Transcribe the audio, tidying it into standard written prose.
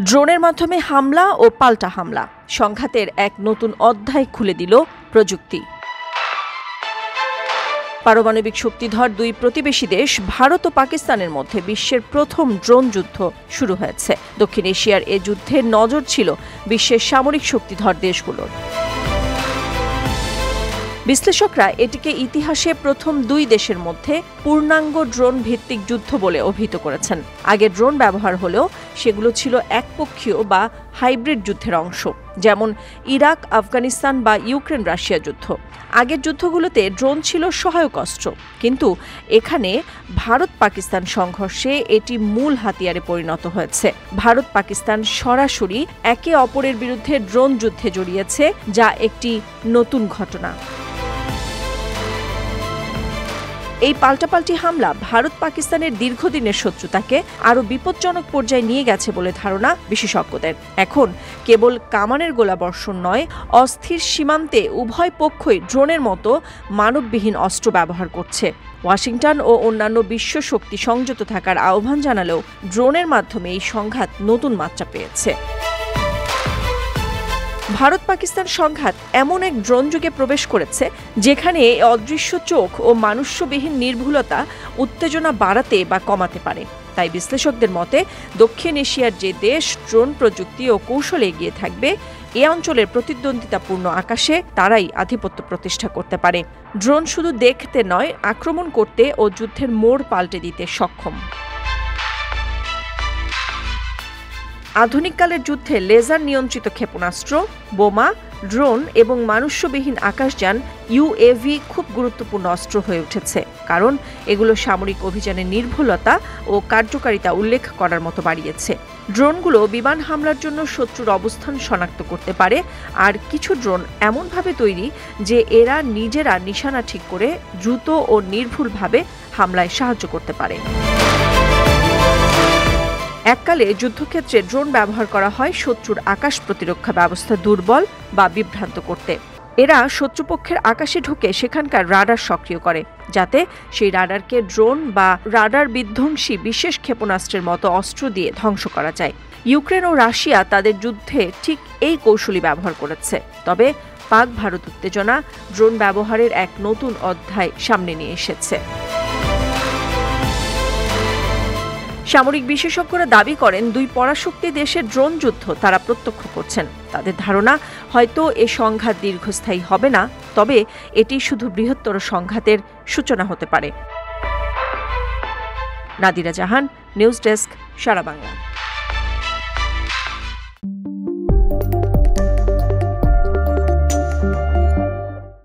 ড্রোনের মাধ্যমে হামলা ও পাল্টা হামলা, সংঘাতের এক নতুন অধ্যায় খুলে দিল প্রযুক্তি। পারমাণবিক শক্তিধর দুই প্রতিবেশী দেশ ভারত ও পাকিস্তানের মধ্যে বিশ্বের প্রথম ড্রোন যুদ্ধ শুরু হয়েছে। দক্ষিণ এশিয়ার এ যুদ্ধে নজর ছিল বিশ্বের সামরিক শক্তিধর দেশগুলোর। বিশ্লেষকরা এটিকে ইতিহাসে প্রথম দুই দেশের মধ্যে পূর্ণাঙ্গ ড্রোন ভিত্তিক যুদ্ধ বলে অভিহিত করেছেন। আগে ড্রোন ব্যবহার হলেও সেগুলো ছিল একপক্ষীয় বা হাইব্রিড যুদ্ধের অংশ, যেমন ইরাক, আফগানিস্তান বা ইউক্রেন রাশিয়া যুদ্ধ। আগের যুদ্ধগুলোতে ড্রোন ছিল সহায়ক অস্ত্র, কিন্তু এখানে ভারত পাকিস্তান সংঘর্ষে এটি মূল হাতিয়ারে পরিণত হয়েছে। ভারত পাকিস্তান সরাসরি একে অপরের বিরুদ্ধে ড্রোন যুদ্ধে জড়িয়েছে, যা একটি নতুন ঘটনা। এই পাল্টাপাল্টি হামলা ভারত পাকিস্তানের দীর্ঘদিনের শত্রুতাকে আরও বিপজ্জনক পর্যায়ে নিয়ে গেছে বলে ধারণা বিশেষজ্ঞদের। এখন কেবল কামানের গোলাবর্ষণ নয়, অস্থির সীমান্তে উভয় পক্ষই ড্রোনের মতো মানববিহীন অস্ত্র ব্যবহার করছে। ওয়াশিংটন ও অন্যান্য বিশ্ব শক্তি সংযত থাকার আহ্বান জানালেও ড্রোনের মাধ্যমে এই সংঘাত নতুন মাত্রা পেয়েছে। ভারত পাকিস্তান সংঘাত এমন এক ড্রোন যুগে প্রবেশ করেছে যেখানে অদৃশ্য চোখ ও মানুষ্যবিহীন নির্ভুলতা উত্তেজনা বাড়াতে বা কমাতে পারে। তাই বিশ্লেষকদের মতে দক্ষিণ এশিয়ার যে দেশ ড্রোন প্রযুক্তি ও কৌশলে এগিয়ে থাকবে, এ অঞ্চলের প্রতিদ্বন্দ্বিতাপূর্ণ আকাশে তারাই আধিপত্য প্রতিষ্ঠা করতে পারে। ড্রোন শুধু দেখতে নয়, আক্রমণ করতে ও যুদ্ধের মোড় পাল্টে দিতে সক্ষম। আধুনিককালের যুদ্ধে লেজার নিয়ন্ত্রিত ক্ষেপণাস্ত্র, বোমা, ড্রোন এবং মানুষ্যবিহীন আকাশযান ইউএভি খুব গুরুত্বপূর্ণ অস্ত্র হয়ে উঠেছে, কারণ এগুলো সামরিক অভিযানের নির্ভুলতা ও কার্যকারিতা উল্লেখ করার মতো বাড়িয়েছে। ড্রোনগুলো বিমান হামলার জন্য শত্রুর অবস্থান শনাক্ত করতে পারে, আর কিছু ড্রোন এমনভাবে তৈরি যে এরা নিজেরা নিশানা ঠিক করে দ্রুত ও নির্ভুলভাবে হামলায় সাহায্য করতে পারে। এককালে যুদ্ধক্ষেত্রে ড্রোন ব্যবহার করা হয় শত্রুর আকাশ প্রতিরক্ষা ব্যবস্থা দুর্বল বা বিভ্রান্ত করতে। এরা শত্রুপক্ষের আকাশে ঢুকে সেখানকার রাডার সক্রিয় করে, যাতে সেই রাডারকে ড্রোন বা রাডার বিধ্বংসী বিশেষ ক্ষেপণাস্ত্রের মতো অস্ত্র দিয়ে ধ্বংস করা যায়। ইউক্রেন ও রাশিয়া তাদের যুদ্ধে ঠিক এই কৌশলই ব্যবহার করেছে। তবে পাক ভারত উত্তেজনা ড্রোন ব্যবহারের এক নতুন অধ্যায় সামনে নিয়ে এসেছে। সামরিক বিশেষজ্ঞরা দাবি করেন, দুই পরাশক্তি দেশের ড্রোন যুদ্ধ তারা প্রত্যক্ষ করছেন। তাদের ধারণা, হয়তো এ সংঘাত দীর্ঘস্থায়ী হবে না, তবে এটি শুধু বৃহত্তর সংঘাতের সূচনা হতে পারে। নাদিরা জাহান, নিউজ ডেস্ক, সারা বাংলা।